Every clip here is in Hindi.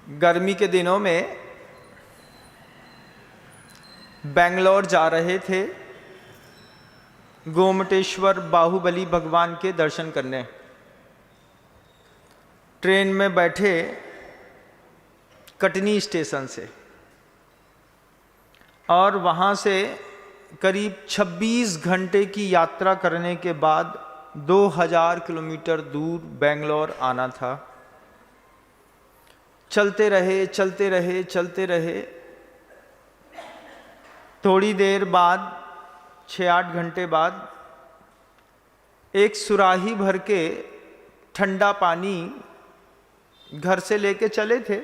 गर्मी के दिनों में बेंगलोर जा रहे थे गोमटेश्वर बाहुबली भगवान के दर्शन करने। ट्रेन में बैठे कटनी स्टेशन से और वहाँ से करीब 26 घंटे की यात्रा करने के बाद 2000 किलोमीटर दूर बेंगलोर आना था। चलते रहे। थोड़ी देर बाद 6-8 घंटे बाद एक सुराही भर के ठंडा पानी घर से लेके चले थे।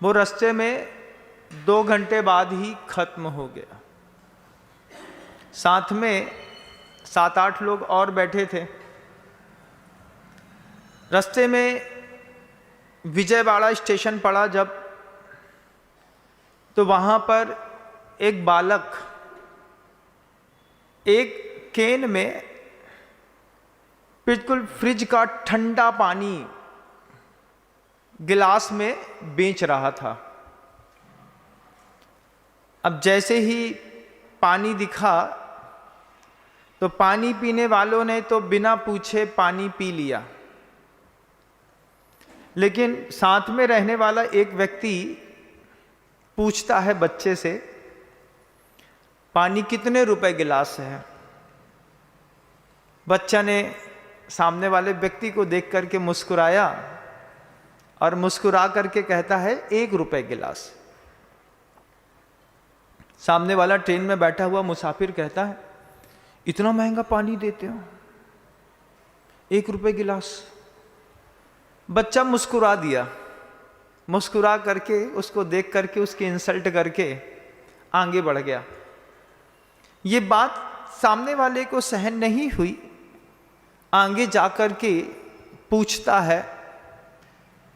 वो रास्ते में 2 घंटे बाद ही खत्म हो गया। साथ में 7-8 लोग और बैठे थे। रास्ते में विजयवाड़ा स्टेशन पड़ा जब, तो वहाँ पर एक बालक एक केन में बिल्कुल फ्रिज का ठंडा पानी गिलास में बेच रहा था। अब जैसे ही पानी दिखा तो पानी पीने वालों ने तो बिना पूछे पानी पी लिया, लेकिन साथ में रहने वाला एक व्यक्ति पूछता है बच्चे से, पानी कितने रुपए गिलास है? बच्चा ने सामने वाले व्यक्ति को देख करके मुस्कुराया और मुस्कुरा करके कहता है 1 रुपए गिलास। सामने वाला ट्रेन में बैठा हुआ मुसाफिर कहता है, इतना महंगा पानी देते हो, 1 रुपए गिलास? बच्चा मुस्कुरा दिया। मुस्कुरा करके उसको देख करके उसकी इंसल्ट करके आगे बढ़ गया। ये बात सामने वाले को सहन नहीं हुई। आगे जाकर के पूछता है,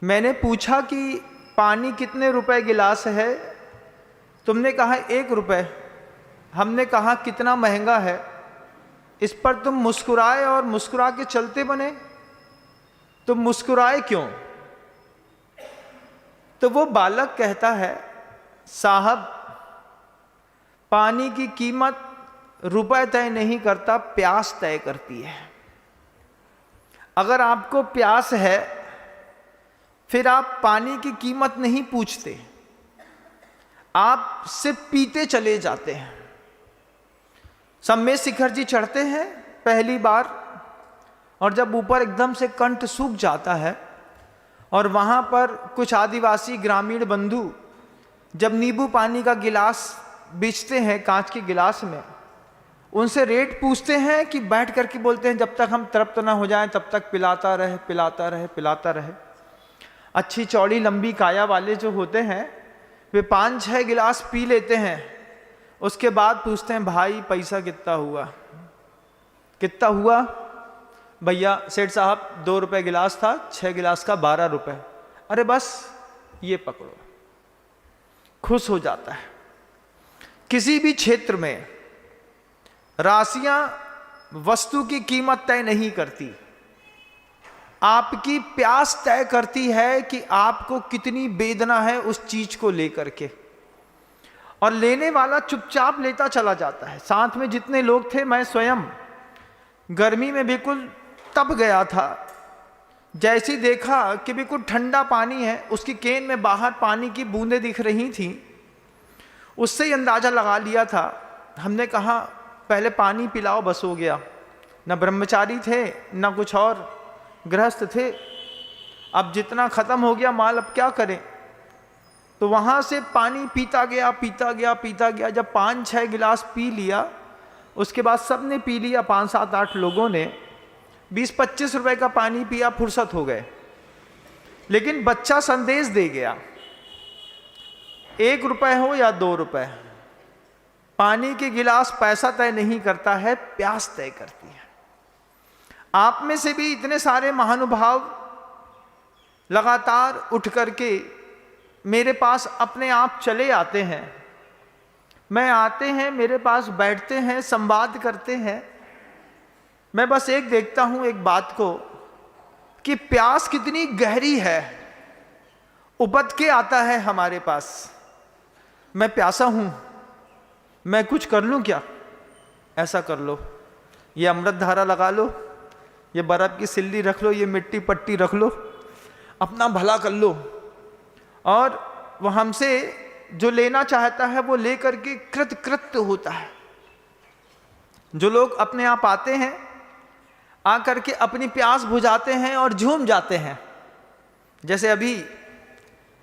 मैंने पूछा कि पानी कितने रुपए गिलास है? तुमने कहा 1 रुपए। हमने कहा कितना महंगा है? इस पर तुम मुस्कुराए और मुस्कुरा के चलते बने। तुम मुस्कुराए क्यों? तो वो बालक कहता है, साहब, पानी की कीमत रुपए तय नहीं करता, प्यास तय करती है। अगर आपको प्यास है फिर आप पानी की कीमत नहीं पूछते, आप सिर्फ पीते चले जाते हैं। सम्मेद शिखर जी चढ़ते हैं पहली बार, और जब ऊपर एकदम से कंठ सूख जाता है और वहाँ पर कुछ आदिवासी ग्रामीण बंधु जब नींबू पानी का गिलास बेचते हैं कांच के गिलास में, उनसे रेट पूछते हैं कि बैठ करके बोलते हैं जब तक हम तृप्त ना हो जाएं तब तक पिलाता रहे। अच्छी चौड़ी लंबी काया वाले जो होते हैं वे 5-6 गिलास पी लेते हैं। उसके बाद पूछते हैं, भाई पैसा कितना हुआ? भैया सेठ साहब 2 रुपए गिलास था, 6 गिलास का 12 रुपए। अरे बस ये पकड़ो। खुश हो जाता है। किसी भी क्षेत्र में राशियां वस्तु की कीमत तय नहीं करती, आपकी प्यास तय करती है कि आपको कितनी वेदना है उस चीज को लेकर के। और लेने वाला चुपचाप लेता चला जाता है। साथ में जितने लोग थे, मैं स्वयं गर्मी में बिल्कुल तप गया था। जैसे देखा कि बिल्कुल ठंडा पानी है, उसकी केन में बाहर पानी की बूंदें दिख रही थी, उससे ही अंदाजा लगा लिया था। हमने कहा पहले पानी पिलाओ, बस हो गया। न ब्रह्मचारी थे न कुछ और गृहस्थ थे। अब जितना खत्म हो गया माल, अब क्या करें? तो वहां से पानी पीता गया। जब 5-6 गिलास पी लिया, उसके बाद सबने पी लिया। 5-7-8 लोगों ने 20-25 रुपए का पानी पिया, फुर्सत हो गए। लेकिन बच्चा संदेश दे गया, 1 रुपए हो या 2 रुपए, पानी के गिलास पैसा तय नहीं करता है, प्यास तय करती है। आप में से भी इतने सारे महानुभाव लगातार उठ करके मेरे पास अपने आप चले आते हैं। आते हैं, मेरे पास बैठते हैं, संवाद करते हैं। मैं बस एक देखता हूं एक बात को कि प्यास कितनी गहरी है। उपद के आता है हमारे पास, मैं प्यासा हूं, मैं कुछ कर लूं क्या? ऐसा कर लो, ये अमृत धारा लगा लो, ये बर्फ की सिल्ली रख लो, ये मिट्टी पट्टी रख लो, अपना भला कर लो, और वह हमसे जो लेना चाहता है वो ले करके कृतकृत्य होता है। जो लोग अपने आप आते हैं, आकर के अपनी प्यास बुझाते हैं और झूम जाते हैं। जैसे अभी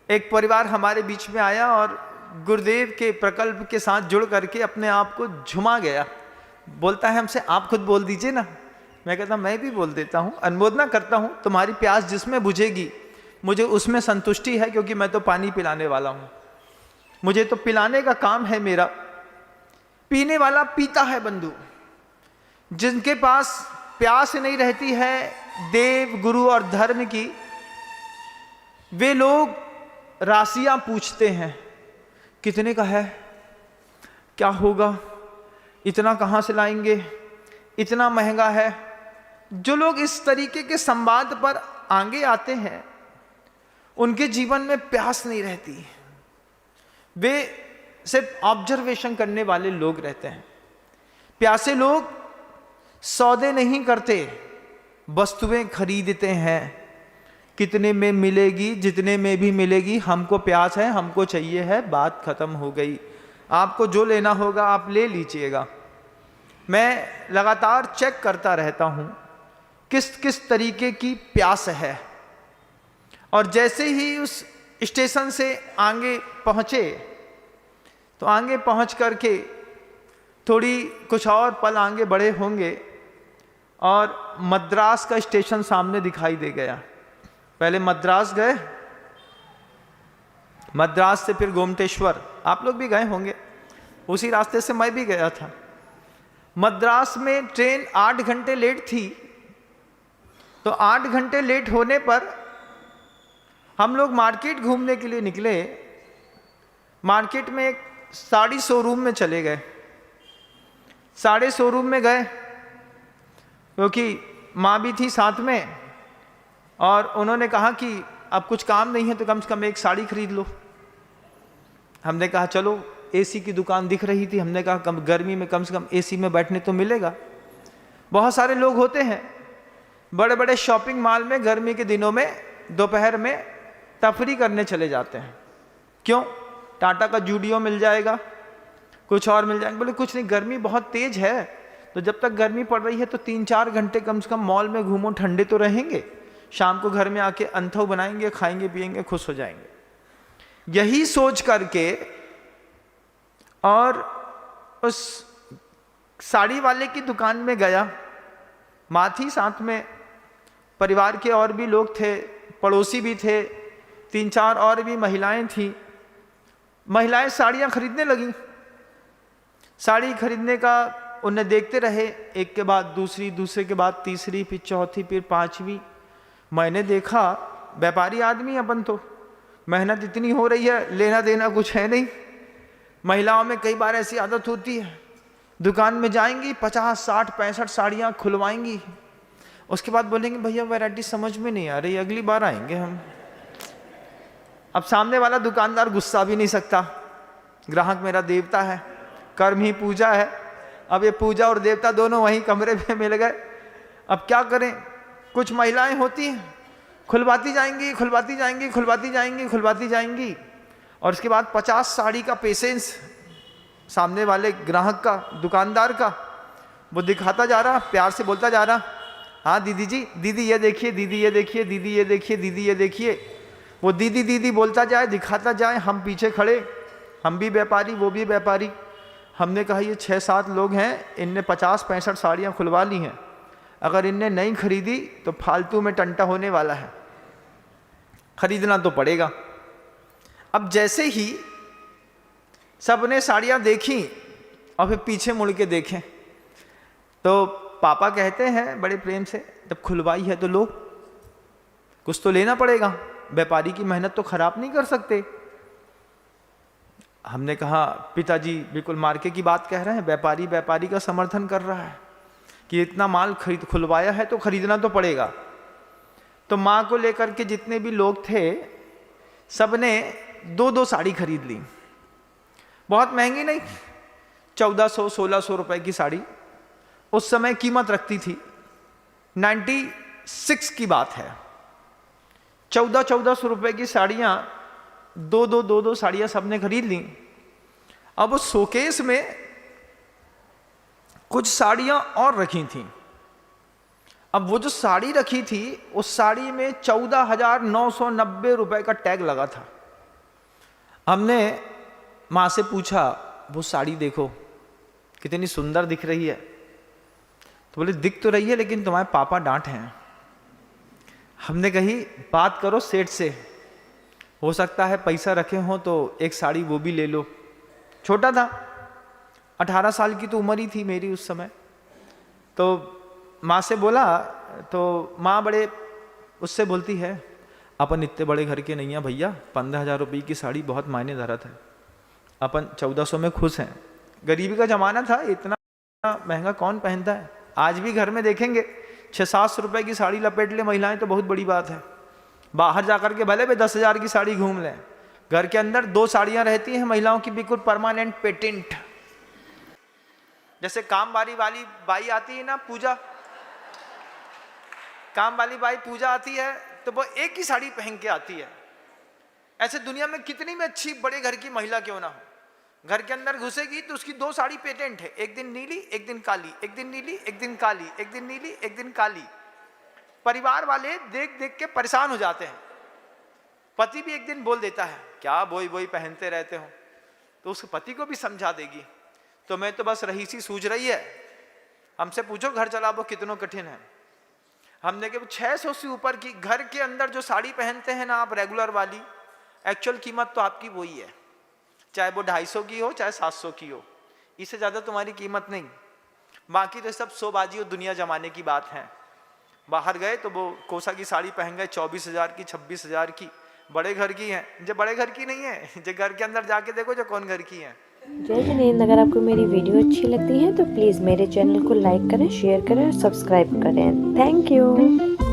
एक परिवार हमारे बीच में आया और गुरुदेव के प्रकल्प के साथ जुड़ करके अपने आप को झुमा गया। बोलता है हमसे, आप खुद बोल दीजिए ना। मैं कहता मैं भी बोल देता हूँ, अनुमोदना करता हूँ, तुम्हारी प्यास जिसमें बुझेगी मुझे उसमें संतुष्टि है, क्योंकि मैं तो पानी पिलाने वाला हूँ, मुझे तो पिलाने का काम है मेरा। पीने वाला पीता है बंधु। जिनके पास प्यास नहीं रहती है देव, गुरु और धर्म की, वे लोग राशियां पूछते हैं, कितने का है, क्या होगा, इतना कहाँ से लाएंगे, इतना महंगा है। जो लोग इस तरीके के संवाद पर आगे आते हैं उनके जीवन में प्यास नहीं रहती, वे सिर्फ ऑब्जर्वेशन करने वाले लोग रहते हैं। प्यासे लोग सौदे नहीं करते, वस्तुएं खरीदते हैं। कितने में मिलेगी, जितने में भी मिलेगी, हमको प्यास है, हमको चाहिए है, बात खत्म हो गई। आपको जो लेना होगा आप ले लीजिएगा। मैं लगातार चेक करता रहता हूँ किस किस तरीके की प्यास है, और जैसे ही उस स्टेशन से आगे पहुँचे तो आगे पहुँच करके थोड़ी कुछ और पल आगे बढ़े होंगे और मद्रास का स्टेशन सामने दिखाई दे गया। पहले मद्रास गए, मद्रास से फिर गोमटेश्वर, आप लोग भी गए होंगे, उसी रास्ते से मैं भी गया था। मद्रास में ट्रेन 8 घंटे लेट थी, तो 8 घंटे लेट होने पर हम लोग मार्केट घूमने के लिए निकले। मार्केट में एक साड़ी शोरूम में चले गए। साड़ी शोरूम में गए क्योंकि माँ भी थी साथ में, और उन्होंने कहा कि अब कुछ काम नहीं है तो कम से कम एक साड़ी खरीद लो। हमने कहा चलो, एसी की दुकान दिख रही थी, हमने कहा कम गर्मी में कम से कम एसी में बैठने तो मिलेगा। बहुत सारे लोग होते हैं बड़े बड़े शॉपिंग मॉल में गर्मी के दिनों में दोपहर में तफरी करने चले जाते हैं। क्यों? टाटा का जूडियो मिल जाएगा, कुछ और मिल जाएगा। बोले कुछ नहीं, गर्मी बहुत तेज है, तो जब तक गर्मी पड़ रही है तो 3-4 घंटे कम से कम मॉल में घूमो, ठंडे तो रहेंगे, शाम को घर में आके अंथव बनाएंगे, खाएंगे पिएंगे, खुश हो जाएंगे। यही सोच करके और उस साड़ी वाले की दुकान में गया। माँ थी साथ में, परिवार के और भी लोग थे, पड़ोसी भी थे, 3-4 और भी महिलाएं थीं। महिलाएं साड़ियां खरीदने लगीं। साड़ी खरीदने का उन्हें देखते रहे, एक के बाद दूसरी, दूसरे के बाद तीसरी, फिर चौथी, फिर 5वीं। मैंने देखा व्यापारी आदमी अपन तो, मेहनत इतनी हो रही है, लेना देना कुछ है नहीं। महिलाओं में कई बार ऐसी आदत होती है, दुकान में जाएंगी 50, 60, 65 साड़ियाँ खुलवाएंगी, उसके बाद बोलेंगे भैया वैरायटी समझ में नहीं आ रही, अगली बार आएंगे हम। अब सामने वाला दुकानदार गुस्सा भी नहीं सकता, ग्राहक मेरा देवता है, कर्म ही पूजा है। अब ये पूजा और देवता दोनों वहीं कमरे में मिल गए। अब क्या करें? कुछ महिलाएं होती हैं, खुलवाती जाएंगी, खुलवाती जाएंगी, खुलवाती जाएंगी, खुलवाती जाएंगी, और उसके बाद 50 साड़ी का पेशेंस सामने वाले ग्राहक का, दुकानदार का, वो दिखाता जा रहा, प्यार से बोलता जा रहा, हाँ दीदी जी, दीदी ये देखिए, दीदी ये देखिए, दीदी ये देखिए, दीदी ये देखिए। वो दीदी दीदी बोलता जाए, दिखाता जाए, हम पीछे खड़े, हम भी व्यापारी, वो भी व्यापारी। हमने कहा ये 6-7 लोग हैं, इनने 50-65 साड़ियाँ खुलवा ली हैं, अगर इनने नहीं खरीदी तो फालतू में टंटा होने वाला है, खरीदना तो पड़ेगा। अब जैसे ही सबने साड़ियाँ देखी और फिर पीछे मुड़ के देखें तो पापा कहते हैं बड़े प्रेम से, जब खुलवाई है तो लो, कुछ तो लेना पड़ेगा, व्यापारी की मेहनत तो खराब नहीं कर सकते। हमने कहा पिताजी बिल्कुल मार्के की बात कह रहे हैं, व्यापारी व्यापारी का समर्थन कर रहा है कि इतना माल खुलवाया है तो खरीदना तो पड़ेगा। तो माँ को लेकर के जितने भी लोग थे सबने 2-2 साड़ी खरीद ली। बहुत महंगी नहीं, 1400-1600 रुपए की साड़ी उस समय कीमत रखती थी। 96 की बात है। 1400 रुपए की साड़ियां, 2-2 साड़ियां सबने खरीद ली। अब उस शोकेस में कुछ साड़ियां और रखी थी। अब वो जो साड़ी रखी थी, उस साड़ी में 14,990 रुपए का टैग लगा था। हमने माँ से पूछा, वो साड़ी देखो कितनी सुंदर दिख रही है। तो बोले दिख तो रही है, लेकिन तुम्हारे पापा डांट हैं। हमने कही बात करो सेठ से, हो सकता है पैसा रखे हो तो एक साड़ी वो भी ले लो। छोटा था, 18 साल की तो उम्र ही थी मेरी उस समय। तो माँ से बोला, तो माँ बड़े उससे बोलती है, अपन इतने बड़े घर के नहीं हैं भैया, 15,000 रुपये की साड़ी बहुत मायने धरत है, अपन 1400 में खुश हैं। गरीबी का ज़माना था, इतना महंगा कौन पहनता है। आज भी घर में देखेंगे 600-700 रुपये की साड़ी लपेट ले महिलाएं तो बहुत बड़ी बात है। बाहर जाकर के भले भी 10,000 की साड़ी घूम लें, घर के अंदर 2 साड़ियाँ रहती हैं महिलाओं की, बिल्कुल परमानेंट पेटेंट। जैसे काम वाली बाई आती है ना, पूजा, काम वाली बाई पूजा आती है तो वो एक ही साड़ी पहन के आती है। ऐसे दुनिया में कितनी भी अच्छी बड़े घर की महिला क्यों ना हो, घर के अंदर घुसेगी तो उसकी 2 साड़ी पेटेंट है, एक दिन नीली एक दिन काली, एक दिन नीली एक दिन काली, एक दिन नीली एक दिन काली। परिवार वाले देख देख के परेशान हो जाते हैं। पति भी एक दिन बोल देता है, क्या वही पहनते रहते हो, तो उस पति को भी समझा देगी, तो मैं तो बस रहीसी सूझ रही है, हमसे पूछो घर चलाओ कितना कठिन है। हमने के 600 से ऊपर की घर के अंदर जो साड़ी पहनते हैं ना आप रेगुलर वाली, एक्चुअल कीमत तो आपकी वही है, चाहे वो 250 की हो चाहे 700 की हो, इससे ज़्यादा तुम्हारी कीमत नहीं। बाकी तो सब शोबाजी और दुनिया जमाने की बात है। बाहर गए तो वो कोसा की साड़ी पहन गए 24,000 की, 26,000 की, बड़े घर की हैं। जो बड़े घर की नहीं है, जो घर के अंदर जाके देखो जो कौन घर की है। जय जिनेंद्र। अगर आपको मेरी वीडियो अच्छी लगती है तो प्लीज़ मेरे चैनल को लाइक करें, शेयर करें और सब्सक्राइब करें। Thank you.